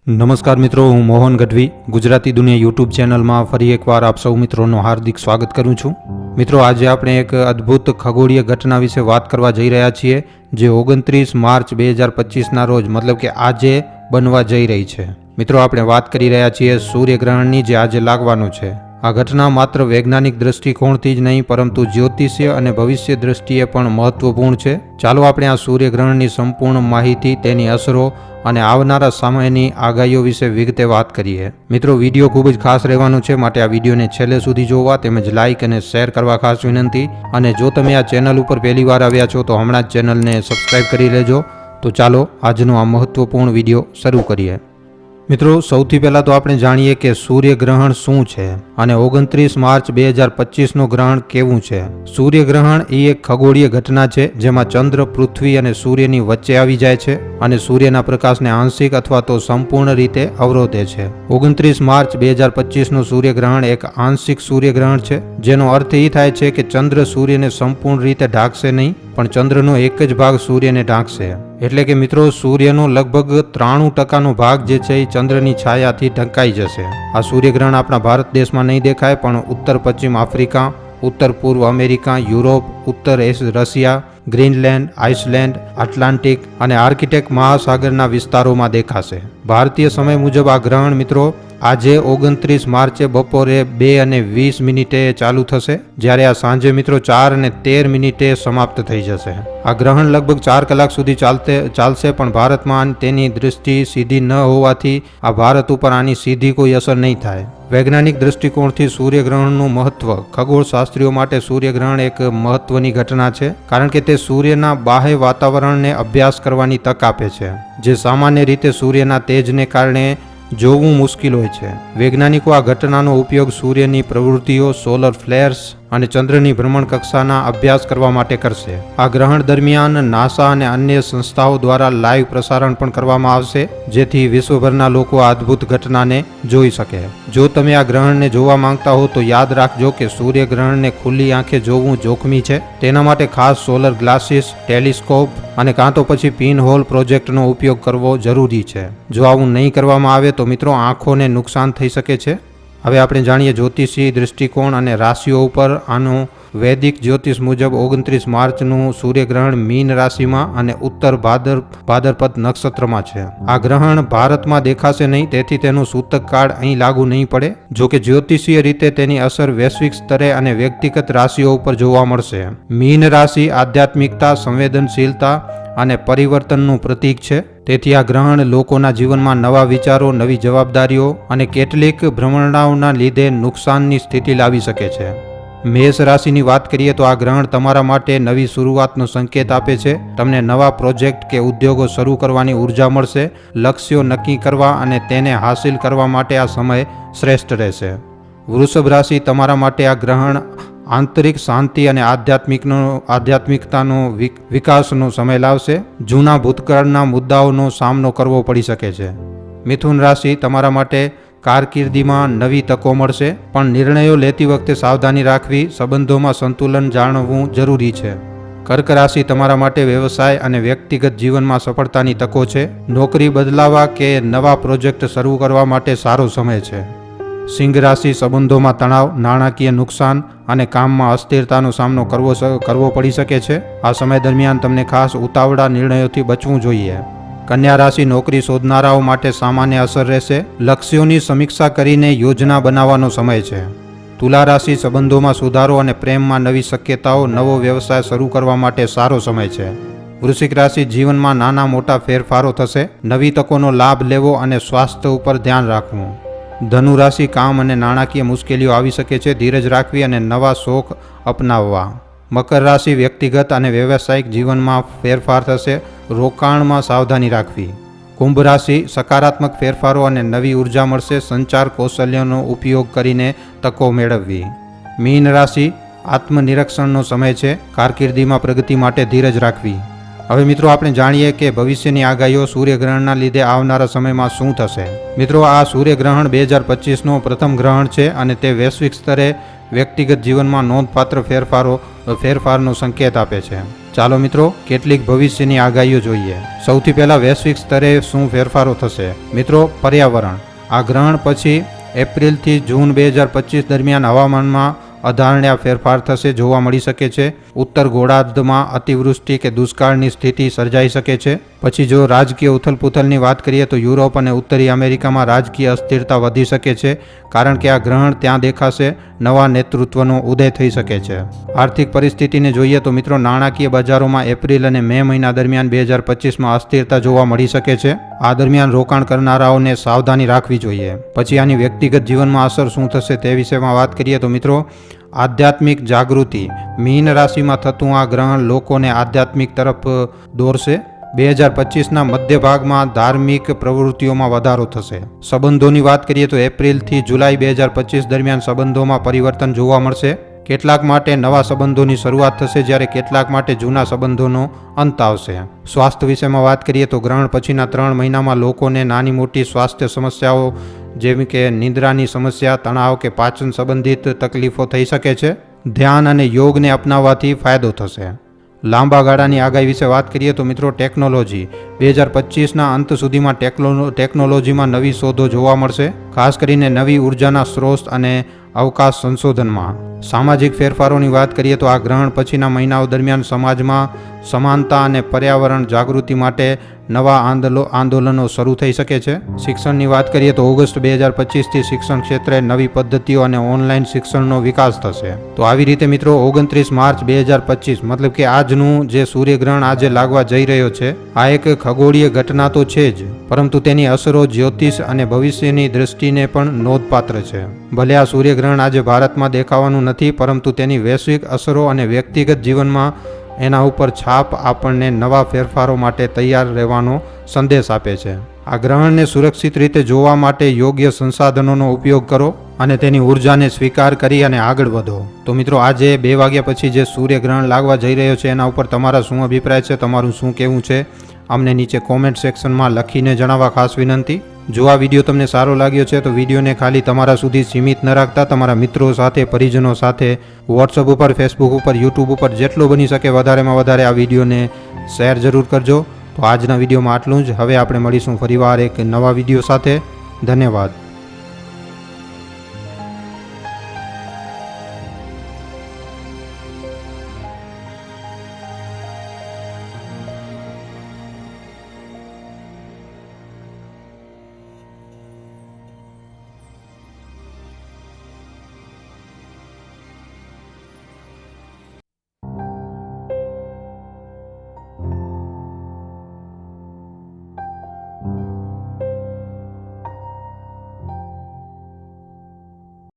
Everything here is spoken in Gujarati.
નમસ્કાર મિત્રો, હું મોહન ગઢવી ગુજરાતી દુનિયા યુટ્યુબ ચેનલમાં ફરી એકવાર આપ સૌ મિત્રોનું હાર્દિક સ્વાગત કરું છું. મિત્રો, આજે આપણે એક અદ્ભુત ખગોળીય ઘટના વિશે વાત કરવા જઈ રહ્યા છીએ, જે 29 માર્ચ 2025ના રોજ મતલબ કે આજે બનવા જઈ રહી છે. મિત્રો, આપણે વાત કરી રહ્યા છીએ સૂર્યગ્રહણની, જે આજે લાગવાનું છે. આ ઘટના માત્ર વૈજ્ઞાનિક દ્રષ્ટિકોણથી જ નહીં, પરંતુ જ્યોતિષીય અને ભવિષ્ય દ્રષ્ટિએ પણ મહત્વપૂર્ણ છે. ચાલો આપણે આ સૂર્યગ્રહણની સંપૂર્ણ માહિતી, તેની અસરો અને આવનારા સમયની આગાહીઓ વિશે વિગતે વાત કરીએ. મિત્રો, વિડીયો ખૂબ જ ખાસ રહેવાનો છે, માટે આ વિડીયોને છેલ્લે સુધી જોવા તેમજ લાઇક અને શેર કરવા ખાસ વિનંતી. અને જો તમે આ ચેનલ ઉપર પહેલી વાર આવ્યા છો તો હમણાં જ ચેનલને સબસ્ક્રાઇબ કરી લેજો. તો ચાલો આજનો આ મહત્વપૂર્ણ વિડીયો શરૂ કરીએ. મિત્રો, સૌથી પહેલાં તો આપણે જાણીએ કે સૂર્યગ્રહણ શું છે અને 29 માર્ચ 2025નો ગ્રહણ કેવું છે. સૂર્યગ્રહણ એ એક ખગોળીય ઘટના છે જેમાં ચંદ્ર, પૃથ્વી અને સૂર્યની વચ્ચે આવી જાય છે અને સૂર્યના પ્રકાશને આંશિક અથવા તો સંપૂર્ણ રીતે અવરોધે છે. 29 માર્ચ 2025નું સૂર્યગ્રહણ એક આંશિક સૂર્યગ્રહણ છે, જેનો અર્થ એ થાય છે કે ચંદ્ર સૂર્યને સંપૂર્ણ રીતે ઢાંકશે નહીં, પણ ચંદ્રનો એક જ ભાગ સૂર્યને ઢાંકશે. એટલે કે મિત્રો, સૂર્યનો લગભગ 93% ભાગ જે છે એ ચંદ્રની છાયાથી ઢંકાઈ જશે. આ સૂર્યગ્રહણ આપણા ભારત દેશમાં નહીં દેખાય, પણ ઉત્તર પશ્ચિમ આફ્રિકા, ઉત્તર પૂર્વ અમેરિકા, યુરોપ, ઉત્તર રશિયા, ગ્રીનલેન્ડ, આઇસલેન્ડ, એટલાન્ટિક અને આર્કટિક મહાસાગરના વિસ્તારોમાં દેખાશે. ભારતીય સમય મુજબ આ ગ્રહણ મિત્રો આજે 29 માર્ચે બપોરે 2:20 ચાલુ થશે, જ્યારે આ સાંજે મિત્રો 4:13 સમાપ્ત થઈ જશે. આ ગ્રહણ લગભગ 4 કલાક સુધી ચાલશે, પણ ભારતમાં તેની દૃષ્ટિ સીધી ન હોવાથી આ ભારત ઉપર આની સીધી કોઈ અસર નહીં થાય. વૈજ્ઞાનિક દૃષ્ટિકોણથી સૂર્યગ્રહણનું મહત્વ. ખગોળશાસ્ત્રીઓ માટે સૂર્યગ્રહણ એક મહત્વની ઘટના છે, કારણ કે તે સૂર્યના બાહ્ય વાતાવરણને અભ્યાસ કરવાની તક આપે છે, જે સામાન્ય રીતે સૂર્યના તેજને કારણે જોવું મુશ્કેલ હોય છે. વૈજ્ઞાનિકો આ ઘટનાનો ઉપયોગ સૂર્યની પ્રવૃત્તિઓ, સોલર ફ્લેર્સ અને ચંદ્રની ભ્રમણકક્ષાના અભ્યાસ કરવા માટે કરશે. આ ગ્રહણ દરમિયાન નાસા અને અન્ય સંસ્થાઓ દ્વારા લાઈવ પ્રસારણ પણ કરવામાં આવશે, જેથી વિશ્વભરના લોકો આ અદ્ભુત ઘટનાને જોઈ શકે. જો તમે આ ગ્રહણને જોવા માંગતા હો તો યાદ રાખજો કે સૂર્યગ્રહણને ખુલ્લી આંખે જોવું જોખમી છે. તેના માટે ખાસ સોલર ગ્લાસીસ, ટેલિસ્કોપ અને કાં તો પછી પિન હોલ પ્રોજેક્ટનો ઉપયોગ કરવો જરૂરી છે. જો આવું નહીં કરવામાં આવે તો મિત્રો આંખોને નુકસાન થઈ શકે છે. હવે આપણે જાણીએ જ્યોતિષી દૃષ્ટિકોણ અને રાશિઓ ઉપર. આનું વૈદિક જ્યોતિષ મુજબ 29 માર્ચનું સૂર્યગ્રહણ મીન રાશિમાં અને ઉત્તર ભાદરપદ નક્ષત્રમાં છે. આ ગ્રહણ ભારતમાં દેખાશે નહીં, તેથી તેનું સૂતક કાળ અહીં લાગુ નહીં પડે. જો કે જ્યોતિષીય રીતે તેની અસર વૈશ્વિક સ્તરે અને વ્યક્તિગત રાશિઓ ઉપર જોવા મળશે. મીન રાશિ આધ્યાત્મિકતા, સંવેદનશીલતા અને પરિવર્તનનું પ્રતીક છે. તેથી આ ગ્રહણ લોકોના જીવનમાં નવા વિચારો, નવી જવાબદારીઓ અને કેટલીક ભ્રમણાઓના લીધે નુકસાનની સ્થિતિ લાવી શકે છે. મેષ રાશિની વાત કરીએ તો આ ગ્રહણ તમારા માટે નવી શરૂઆતનો સંકેત આપે છે. તમને નવા પ્રોજેક્ટ કે ઉદ્યોગો શરૂ કરવાની ઉર્જા મળશે. લક્ષ્યો નક્કી કરવા અને તેને હાંસિલ કરવા માટે આ સમય શ્રેષ્ઠ રહેશે. વૃષભ રાશિ, તમારા માટે આ ગ્રહણ આંતરિક શાંતિ અને આધ્યાત્મિકતાનો વિકાસનો સમય લાવશે. જૂના ભૂતકાળના મુદ્દાઓનો સામનો કરવો પડી શકે છે. મિથુન રાશિ, તમારા માટે કારકિર્દીમાં નવી તકો મળશે, પણ નિર્ણયો લેતી વખતે સાવધાની રાખવી. સંબંધોમાં સંતુલન જાળવવું જરૂરી છે. કર્ક રાશિ, તમારા માટે વ્યવસાય અને વ્યક્તિગત જીવનમાં સફળતાની તકો છે. નોકરી બદલાવા કે નવા પ્રોજેક્ટ શરૂ કરવા માટે સારો સમય છે. સિંહ રાશિ, સંબંધોમાં તણાવ, નાણાકીય નુકસાન અને કામમાં અસ્થિરતાનો સામનો કરવો પડી શકે છે. આ સમય દરમિયાન તમને ખાસ ઉતાવળા નિર્ણયોથી બચવું જોઈએ. કન્યા રાશિ, નોકરી શોધનારાઓ માટે સામાન્ય અસર રહેશે. લક્ષ્યોની સમીક્ષા કરીને યોજના બનાવવાનો સમય છે. તુલા રાશિ, સંબંધોમાં સુધારો અને પ્રેમમાં નવી શક્યતાઓ. નવો વ્યવસાય શરૂ કરવા માટે સારો સમય છે. વૃશ્ચિક રાશિ, જીવનમાં નાના મોટા ફેરફારો થશે. નવી તકોનો લાભ લેવો અને સ્વાસ્થ્ય ઉપર ધ્યાન રાખવું. ધનુ રાશિ, કામ અને નાણાકીય મુશ્કેલીઓ આવી શકે છે. ધીરજ રાખવી અને નવા શોખ અપનાવવા. મકર રાશિ, વ્યક્તિગત અને વ્યવસાયિક જીવનમાં ફેરફાર થશે. રોકાણમાં સાવધાની રાખવી. કુંભ રાશિ, સકારાત્મક ફેરફારો અને નવી ઉર્જા મળશે. સંચાર કૌશલ્યનો ઉપયોગ કરીને તકો મેળવવી. મીન રાશિ, આત્મનિરીક્ષણનો સમય છે. કારકિર્દીમાં પ્રગતિ માટે ધીરજ રાખવી. હવે મિત્રો, આપણે જાણીએ કે ભવિષ્યની આગાહીઓ સૂર્યગ્રહણના લીધે આવનારા સમયમાં શું થશે. મિત્રો, આ સૂર્યગ્રહણ 2025નો પ્રથમ ગ્રહણ છે અને તે વૈશ્વિક સ્તરે વ્યક્તિગત જીવનમાં નોંધપાત્ર ફેરફારનો સંકેત આપે છે. ચાલો મિત્રો કેટલીક ભવિષ્યની આગાહીઓ જોઈએ. સૌથી પહેલા વૈશ્વિક સ્તરે શું ફેરફારો થશે? મિત્રો, પર્યાવરણ. આ ગ્રહણ પછી એપ્રિલથી જૂન 2025 દરમિયાન હવામાનમાં અધારણ્ય ફેરફાર થશે જોવા મળી શકે છે. ઉત્તર ગોળાર્ધમાં અતિવૃષ્ટિ કે દુષ્કાળની સ્થિતિ સર્જાઈ શકે છે. પછી જો રાજકીય ઉથલપુથલની વાત કરીએ તો યુરોપ અને ઉત્તરી અમેરિકામાં રાજકીય અસ્થિરતા વધી શકે છે, કારણ કે આ ગ્રહણ ત્યાં દેખાશે. નવા નેતૃત્વનો ઉદય થઈ શકે છે. આર્થિક પરિસ્થિતિને જોઈએ તો મિત્રો, નાણાકીય બજારોમાં એપ્રિલ અને મે મહિના દરમિયાન 2025માં અસ્થિરતા જોવા મળી શકે છે. આ દરમિયાન રોકાણ કરનારાઓને સાવધાની રાખવી જોઈએ. પછી આની વ્યક્તિગત જીવનમાં અસર શું થશે તે વિશેમાં વાત કરીએ તો મિત્રો, આધ્યાત્મિક જાગૃતિ. મીન રાશિમાં થતું આ ગ્રહણ લોકોને આધ્યાત્મિક તરફ દોરશે. 2025ના મધ્ય ભાગમાં ધાર્મિક પ્રવૃત્તિઓમાં વધારો થશે. સંબંધોની વાત કરીએ તો એપ્રિલથી જુલાઈ 2025 દરમિયાન સંબંધોમાં પરિવર્તન જોવા મળશે. કેટલાક માટે નવા સંબંધોની શરૂઆત થશે, જ્યારે કેટલાક માટે જૂના સંબંધોનો અંત આવશે. સ્વાસ્થ્ય વિશેમાં વાત કરીએ તો ગ્રહણ પછીના 3 મહિનામાં લોકોને નાની મોટી સ્વાસ્થ્ય સમસ્યાઓ જેવી કે નિંદ્રાની સમસ્યા, તણાવ કે પાચન સંબંધિત તકલીફો થઈ શકે છે. ધ્યાન અને યોગને અપનાવવાથી ફાયદો થશે. લાંબા ગાળાની આગાહી વિશે વાત કરીએ તો મિત્રો, ટેકનોલોજી. 2025ના અંત સુધીમાં ટેકનોલોજીમાં નવી શોધો જોવા મળશે, ખાસ કરીને નવી ઉર્જાના સ્ત્રોત અને અવકાશ સંશોધનમાં. સામાજિક ફેરફારોની વાત કરીએ તો આ ગ્રહણ પછીના મહિનાઓ દરમિયાન સમાજમાં સમાનતા અને પર્યાવરણ જાગૃતિ માટે નવા આંદોલનો શરૂ થઈ શકે છે. શિક્ષણની વાત કરીએ તો ઓગસ્ટ 2025થી શિક્ષણ ક્ષેત્રે નવી પદ્ધતિઓ અને ઓનલાઈન શિક્ષણનો વિકાસ થશે. તો આવી રીતે મિત્રો 29 માર્ચ 2025 મતલબ કે આજનું જે સૂર્યગ્રહણ આજે લાગવા જઈ રહ્યો છે, આ એક ખગોળીય ઘટના તો છે જ, પરંતુ તેની અસરો જ્યોતિષ અને ભવિષ્યની દૃષ્ટિને પણ નોંધપાત્ર છે. ભલે આ સૂર્યગ્રહણ આજે ભારતમાં દેખાવાનું નથી, પરંતુ તેની વૈશ્વિક અસરો અને વ્યક્તિગત જીવનમાં એના ઉપર છાપ આપણને નવા ફેરફારો માટે તૈયાર રહેવાનો સંદેશ આપે છે. આ ગ્રહણને સુરક્ષિત રીતે જોવા માટે યોગ્ય સંસાધનોનો ઉપયોગ કરો અને તેની ઉર્જાને સ્વીકાર કરી અને આગળ વધો. તો મિત્રો, આજે 2 વાગ્યા પછી જે સૂર્યગ્રહણ લાગવા જઈ રહ્યો છે એના ઉપર તમારા શું અભિપ્રાય છે, તમારું શું કહેવું છે, અમને નીચે કોમેન્ટ સેક્શનમાં લખીને જણાવવા ખાસ વિનંતી. જો આ વિડીયો તમને સારો લાગ્યો છે તો વિડીયોને ખાલી તમારા સુધી સીમિત ન રાખતા તમારા મિત્રો સાથે, પરિજનો સાથે, વોટ્સઅપ ઉપર, ફેસબુક ઉપર, યુટ્યુબ ઉપર જેટલો બની શકે વધારેમાં વધારે આ વિડીયોને શેર જરૂર કરજો. તો આજના વિડીયોમાં આટલું જ. હવે આપણે મળીશું ફરીવાર એક નવા વિડીયો સાથે. ધન્યવાદ.